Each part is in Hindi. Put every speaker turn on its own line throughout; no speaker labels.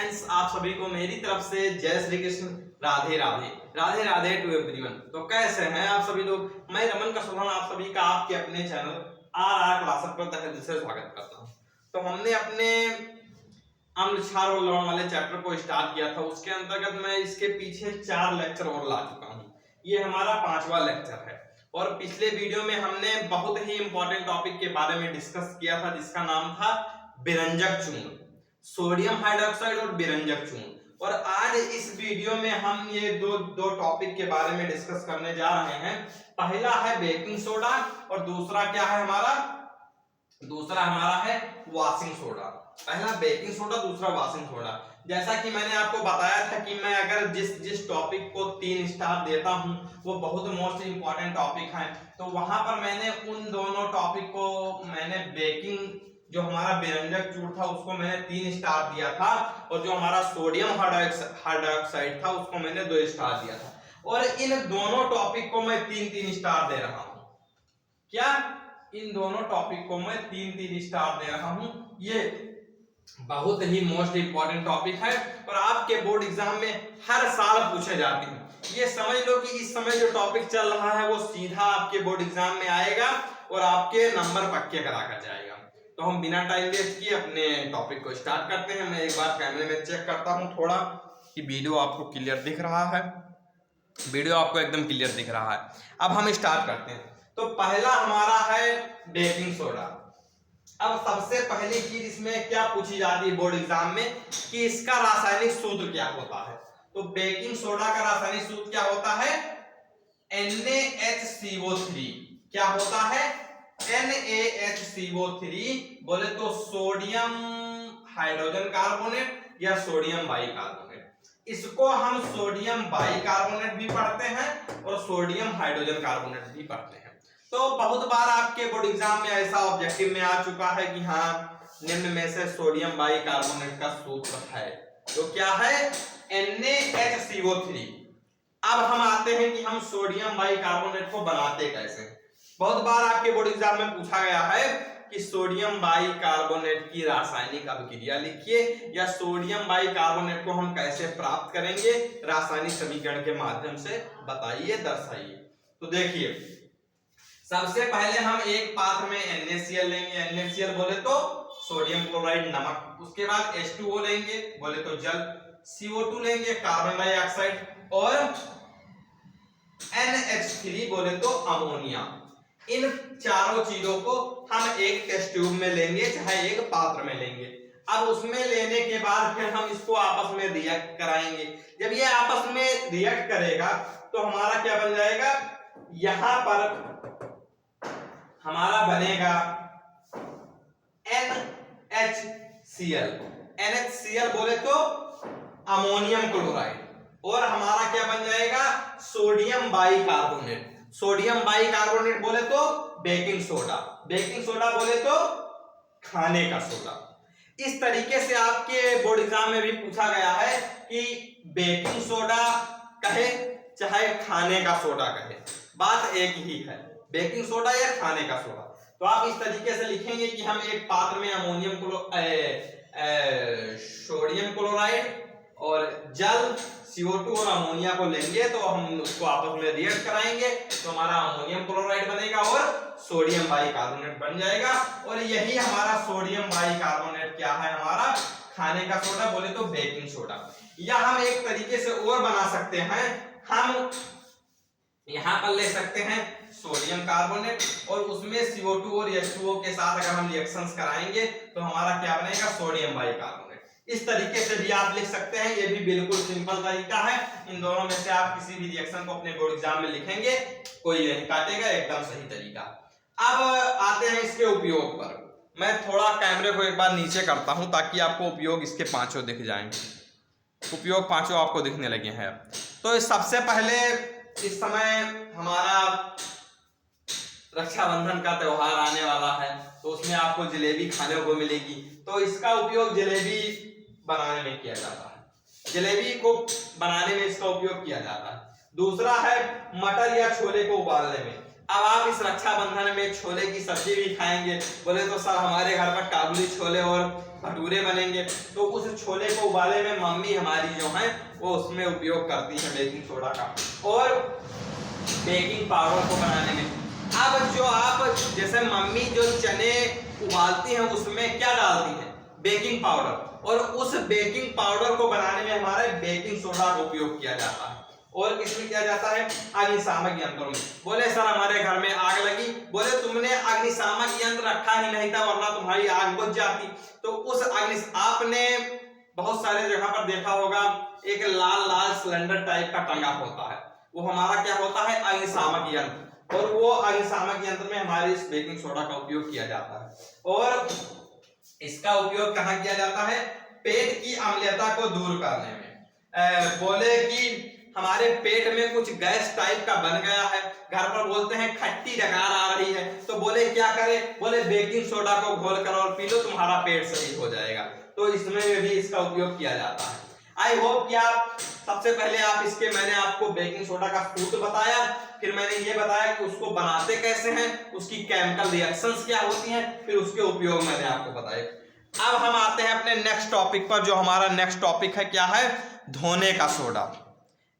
फ्रेंड्स, आप सभी को मेरी तरफ से जय श्री कृष्ण, राधे राधे, राधे राधे टू एवरीवन। तो कैसे हैं आप सभी लोग? मैं रमन का सुभान आप सभी का आपके अपने चैनल आर क्लासेस पर तहे दिल से स्वागत करता हूं। तो हमने अपने अम्ल क्षार और लवण वाले चैप्टर को स्टार्ट किया था, उसके अंतर्गत मैं इसके पीछे 4 लेक्चर और ला चुका हूं। ये हमारा 5वां लेक्चर है और पिछले वीडियो में हमने बहुत ही इंपॉर्टेंट टॉपिक के बारे में डिस्कस किया था जिसका नाम था विरंजक चूर्ण, सोडियम हाइड्रोक्साइड और विरंजक चूर्ण। और आज इस वीडियो में हम ये दो टॉपिक के बारे में डिस्कस करने जा रहे हैं। पहला है बेकिंग सोडा और दूसरा क्या है हमारा? दूसरा हमारा है वॉशिंग सोडा। पहला बेकिंग सोडा, दूसरा वॉशिंग सोडा। जैसा कि मैंने आपको बताया था कि मैं अगर जिस टॉपिक को 3 स्टार देता हूं वो बहुत मोस्ट इंपॉर्टेंट टॉपिक है, तो वहां पर मैंने उन दोनों टॉपिक को मैंने बेकिंग जो हमारा विरंजक चूर्ण था उसको मैंने 3 स्टार दिया था और जो हमारा सोडियम हाइड्रोक्साइड था उसको मैंने 2 स्टार दिया था। और इन दोनों टॉपिक को मैं 3-3 स्टार दे रहा हूं। क्या? इन दोनों टॉपिक को मैं 3-3 स्टार दे रहा हूं। ये बहुत ही मोस्ट इंपॉर्टेंट टॉपिक है और आपके बोर्ड एग्जाम में हर साल पूछे जाते हैं। ये समझ लो कि इस समय जो टॉपिक चल रहा है वो सीधा आपके बोर्ड एग्जाम में आएगा और आपके नंबर पक्के करा कर जाएगा। तो हम बिना टाइम वेस्ट किए अपने टॉपिक को स्टार्ट करते हैं। मैं एक बार कैमरे में चेक करता हूं थोड़ा कि वीडियो आपको क्लियर दिख रहा है। वीडियो आपको एकदम क्लियर दिख रहा है। अब हम स्टार्ट करते हैं। तो पहला हमारा है बेकिंग सोडा। अब सबसे पहली चीज इसमें क्या पूछी जाती है बोर्ड एग्जाम में कि इसका रासायनिक सूत्र क्या होता है। तो बेकिंग सोडा का रासायनिक सूत्र क्या होता है? NaHCO3। क्या होता है? NaHCO3 बोले तो सोडियम हाइड्रोजन कार्बोनेट या सोडियम बाइकार्बोनेट। इसको हम सोडियम बाइकार्बोनेट भी पढ़ते हैं और सोडियम हाइड्रोजन कार्बोनेट भी पढ़ते हैं। तो बहुत बार आपके बोर्ड एग्जाम में ऐसा ऑब्जेक्टिव में आ चुका है कि हाँ निम्न में से सोडियम बाइकार्बोनेट का सूत्र है। तो क्या है? NaHCO3। अब हम आते हैं कि हम सोडियम बाइकार्बोनेट को बनाते कैसे। बहुत बार आपके बोर्ड एग्जाम में पूछा गया है कि सोडियम बाइकार्बोनेट की रासायनिक अभिक्रिया लिखिए या सोडियम बाइकार्बोनेट को हम कैसे प्राप्त करेंगे रासायनिक समीकरण के माध्यम से बताइए, दर्शाइए। तो देखिए, सबसे पहले हम एक पात्र में NaCl लेंगे। NaCl बोले तो सोडियम क्लोराइड नमक। उसके बाद H2O लेंगे बोले तो जल। CO2 लेंगे कार्बन डाइऑक्साइड और NH3 बोले तो अमोनिया। इन चारों चीजों को हम एक टेस्ट ट्यूब में लेंगे चाहे एक पात्र में लेंगे। अब उसमें लेने के बाद फिर हम इसको आपस में रिएक्ट कराएंगे। जब ये आपस में रिएक्ट करेगा तो हमारा क्या बन जाएगा? यहां पर हमारा बनेगा NHCl। NHCl बोले तो अमोनियम क्लोराइड और हमारा क्या बन जाएगा? Sodium bicarbonate. सोडियम बाइकार्बोनेट बोले तो बेकिंग सोडा। बेकिंग सोडा बोले तो खाने का सोडा। इस तरीके से आपके बोर्ड एग्जाम में भी पूछा गया है कि बेकिंग सोडा कहे चाहे खाने का सोडा कहे, बात एक ही है, बेकिंग सोडा या खाने का सोडा। तो आप इस तरीके से लिखेंगे कि हम एक पात्र में सोडियम क्लोराइड और जल CO2 और अमोनिया को लेंगे तो हम उसको आपस में रिएक्ट कराएंगे तो हमारा अमोनियम क्लोराइड बनेगा और सोडियम बाइकार्बोनेट बन जाएगा। और यही हमारा सोडियम बाइकार्बोनेट क्या है? हमारा खाने का सोडा बोले तो बेकिंग सोडा। या हम एक तरीके से और बना सकते हैं, हम यहां पर ले सकते हैं सोडियम कार्बोनेट और उसमें CO2 और H2O के साथ अगर हम रिएक्शंस कराएंगे तो हमारा क्या बनेगा? Sodium bicarbonate. इस तरीके से भी आप लिख सकते हैं। ये भी बिल्कुल सिंपल तरीका है। इन दोनों में से आप किसी भी रिएक्शन को अपने बोर्ड एग्जाम में लिखेंगे, कोई नहीं काटेगा, एकदम सही तरीका। अब आते हैं इसके उपयोग पर। मैं थोड़ा कैमरे को एक बार नीचे करता हूं ताकि आपको उपयोग इसके पांचों दिख जाएंगे। उपयोग पांचों आपको दिखने लगे हैं। तो सबसे पहले इस समय हमारा रक्षाबंधन का त्योहार आने वाला है तो उसमें आपको जलेबी खाने को मिलेगी। तो इसका उपयोग जलेबी बनाने में किया जाता है। जलेबी को बनाने में इसका उपयोग किया जाता है। दूसरा है मटर या छोले को उबालने में। अब आप इस रक्षाबंधन में छोले की सब्जी भी खाएंगे, बोले तो सर हमारे घर पर काबुली छोले और भटूरे बनेंगे, तो उस छोले को उबाले में मम्मी हमारी जो है वो उसमें उपयोग करती है बेकिंग सोडा का और बेकिंग पाउडर को बनाने में। अब जो आप जैसे मम्मी जो चने उबालती हैं उसमें क्या डालती है, बेकिंग पाउडर, और उस बेकिंग पाउडर को बनाने में हमारे बेकिंग सोडा का उपयोग किया जाता है। और इसमें किया जाता है अग्निशामक यंत्रों में। बोले सर हमारे घर में आग लगी, बोले तुमने अग्निशामक यंत्र रखा ही नहीं था वरना तुम्हारी आग बुझ जाती। तो उस आपने बहुत सारे जगह पर देखा होगा एक लाल लाल सिलेंडर टाइप का टंगा होता है, वो हमारा क्या होता है, अग्निशामक यंत्र, और वो अग्निशामक यंत्र में हमारे इस बेकिंग सोडा का उपयोग किया जाता है। और इसका उपयोग कहाँ किया जाता है, पेट की अम्लता को दूर करने में। बोले कि हमारे पेट में कुछ गैस टाइप का बन गया है, घर पर बोलते हैं खट्टी डकार आ रही है, तो बोले क्या करें, बोले बेकिंग सोडा को घोल कर और पी लो, तुम्हारा पेट सही हो जाएगा। तो इसमें भी इसका उपयोग किया जाता है। आई होप कि आप सबसे पहले आप इसके मैंने आपको बेकिंग सोडा का सूत्र बताया, फिर मैंने ये बताया कि उसको बनाते कैसे हैं, उसकी केमिकल रिएक्शंस क्या होती हैं, फिर उसके उपयोग मैंने आपको बताए। अब हम आते हैं अपने नेक्स्ट टॉपिक पर, जो हमारा नेक्स्ट टॉपिक है क्या है, धोने का सोडा।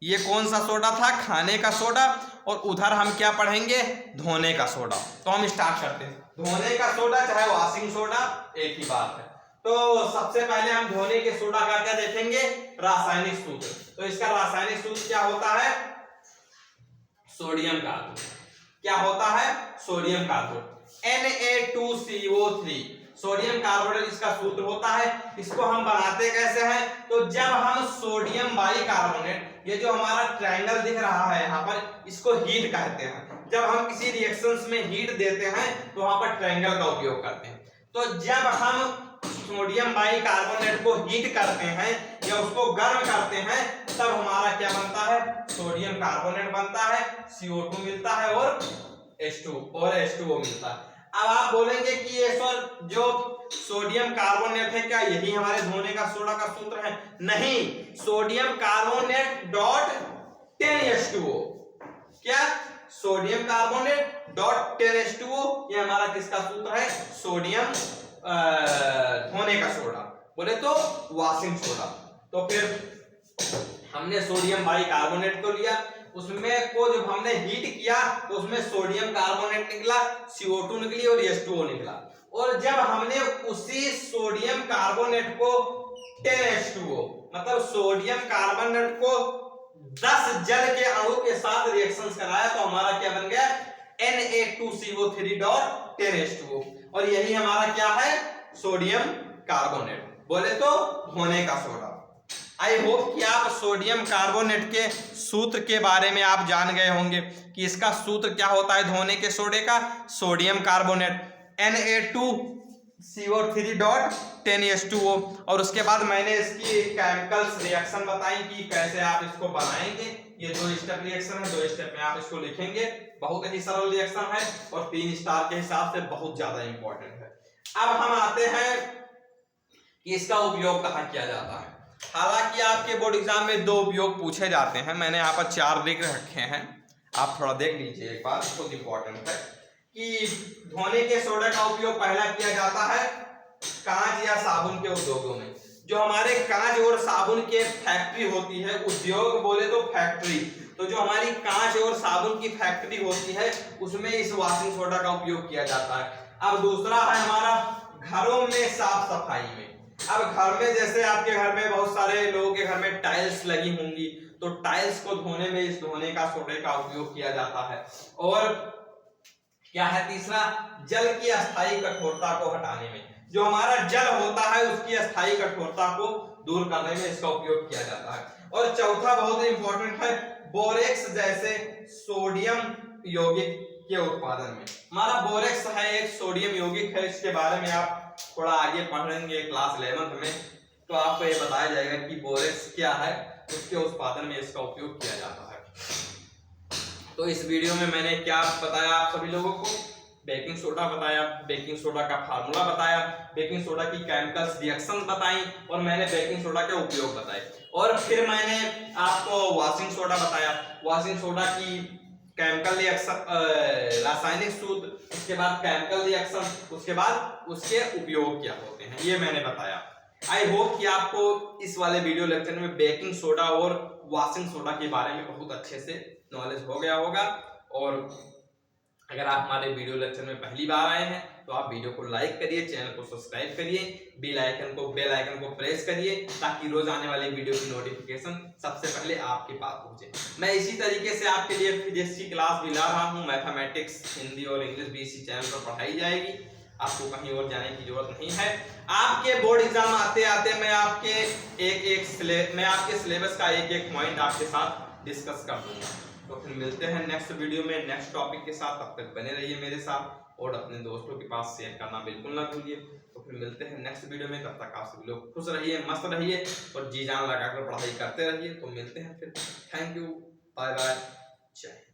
ये कौन सा सोडा था, खाने का सोडा, और उधर हम क्या पढ़ेंगे, धोने का सोडा। तो हम स्टार्ट करते हैं। धोने का सोडा चाहे वॉशिंग सोडा एक ही बात है। तो सबसे पहले हम धोने के सोडा का क्या देखेंगे, रासायनिक सूत्र। तो इसका रासायनिक सूत्र क्या होता है, सोडियम कार्बोनेट। क्या होता है, sodium carbonate, Na2CO3 sodium carbonate इसका सूत्र होता है। इसको हम बनाते कैसे हैं, तो जब हम सोडियम बाइकार्बोनेट, ये जो हमारा ट्रायंगल दिख रहा है यहाँ पर, इसको हीट कहते हैं। जब हम किसी रिएक्शंस में हीट देते हैं तो वहां पर ट्रायंगल का उपयोग करते हैं। तो जब हम सोडियम बाइकार्बोनेट को हीट करते हैं या उसको गर्म करते हैं, तब हमारा क्या बनता है, सोडियम कार्बोनेट बनता है, CO2 मिलता है और H2O मिलता है। अब आप बोलेंगे कि ये सर जो सोडियम कार्बोनेट है क्या यही हमारे धोने का सोडा का सूत्र है? नहीं, सोडियम कार्बोनेट डॉट 10H2O। क्या, सोडियम कार्बोनेट डॉट 10H2O, ये हमारा किसका सूत्र है, सोडियम धोने का सोडा, बोले तो वॉशिंग सोडा। तो फिर हमने सोडियम बाइकार्बोनेट को लिया, उसमें को जब हमने हीट किया तो उसमें सोडियम कार्बोनेट निकला, CO2 निकली और H2O निकला। और जब हमने उसी सोडियम कार्बोनेट को 10H2O मतलब सोडियम कार्बोनेट को 10 जल के अणु के साथ रिएक्शंस कराया, तो हमारा क्या बन गया, Na2CO3 डॉट 10H2O। और यही हमारा क्या है, सोडियम कार्बोनेट, बोले तो धोने का सोडा। आई होप कि आप सोडियम कार्बोनेट के सूत्र के बारे में आप जान गए होंगे कि इसका सूत्र क्या होता है धोने के सोडे का, sodium carbonate Na2CO3 dot 10H2O। और उसके बाद मैंने इसकी केमिकल्स रिएक्शन बताई कि कैसे आप इसको बनाएंगे। ये 2 स्टेप रिएक्शन है, 2 स्टेप में आप इसको लिखेंगे। बहुत ही सरल रिएक्शन है और 3 स्टार के हिसाब से बहुत ज्यादा इंपॉर्टेंट है। अब हम आते हैं कि इसका उपयोग कहाँ किया जाता है। हालांकि आपके बोर्ड एग्जाम में 2 उपयोग पूछे जाते हैं, मैंने यहाँ पर 4 लिख रखे हैं, आप थोड़ा देख लीजिए एक बार, बहुत इंपॉर्टेंट है कि धोने के सोडे का उपयोग पहला किया जाता है कांच या साबुन के उद्योगों में। जो हमारे कांच और साबुन के फैक्ट्री होती है, उद्योग बोले तो फैक्ट्री, तो जो हमारी कांच और साबुन की फैक्ट्री होती है उसमें इस वॉशिंग सोडा का उपयोग किया जाता है। अब दूसरा है हमारा घरों में साफ सफाई में। अब घर में जैसे आपके घर में बहुत सारे लोगों के घर में टाइल्स लगी होंगी, तो टाइल्स को धोने में इस धोने का सोडे का उपयोग किया जाता है। और क्या है तीसरा, जल की अस्थायी कठोरता को हटाने में, जो हमारा जल होता है उसकी अस्थायी कठोरता को दूर करने में इसका उपयोग किया जाता है। और चौथा बहुत इंपॉर्टेंट है, बोरेक्स जैसे सोडियम यौगिक के उत्पादन में। हमारा बोरेक्स है एक सोडियम यौगिक है, इसके बारे में आप थोड़ा आगे पढ़ेंगे क्लास 11th में, तो आपको ये बताया जाएगा कि बोरेक्स क्या है, उसके उत्पादन में इसका उपयोग किया जाता है। तो इस वीडियो में मैंने क्या बताया आप सभी लोगों को, बेकिंग सोडा बताया, बेकिंग सोडा का फार्मूला बताया, बेकिंग सोडा की केमिकल्स रिएक्शन बताई, और मैंने बेकिंग सोडा के उपयोग बताए। और फिर मैंने आपको वॉशिंग सोडा बताया, वॉशिंग सोडा की केमिकल रिएक्शन, रासायनिक सूत्र, उसके बाद केमिकल रिएक्शन, उसके बाद उसके उपयोग क्या होते हैं, ये मैंने बताया। आई होप कि आपको इस वाले वीडियो लेक्चर में बेकिंग सोडा और वॉशिंग सोडा के बारे में बहुत अच्छे से नॉलेज हो गया होगा। और अगर आप हमारे वीडियो लेक्चर में पहली बार आए हैं तो आप वीडियो को लाइक करिए, चैनल को सब्सक्राइब करिए, बेल आइकन को प्रेस करिए, ताकि रोज आने वाली वीडियो की नोटिफिकेशन सबसे पहले आपके पास पहुंचे। मैं इसी तरीके से आपके लिए फिजिक्स की क्लास भी ला रहा हूं, मैथमेटिक्स, हिंदी और इंग्लिश भी इसी चैनल पर पढ़ाई जाएगी। आपको कहीं और जाने की जरूरत नहीं है। आपके बोर्ड एग्जाम आते आते मैं आपके सिलेबस का एक एक पॉइंट आपके साथ डिस्कस कर दूंगा। तो फिर मिलते हैं नेक्स्ट वीडियो में नेक्स्ट टॉपिक के साथ। तब तक बने रहिए मेरे साथ और अपने दोस्तों के पास शेयर करना बिल्कुल ना भूलिए। तो फिर मिलते हैं नेक्स्ट वीडियो में। तब तक आप सभी लोग खुश रहिए, मस्त रहिए और जी जान लगाकर पढ़ाई करते रहिए। तो मिलते हैं फिर। थैंक यू, बाय बाय, जय।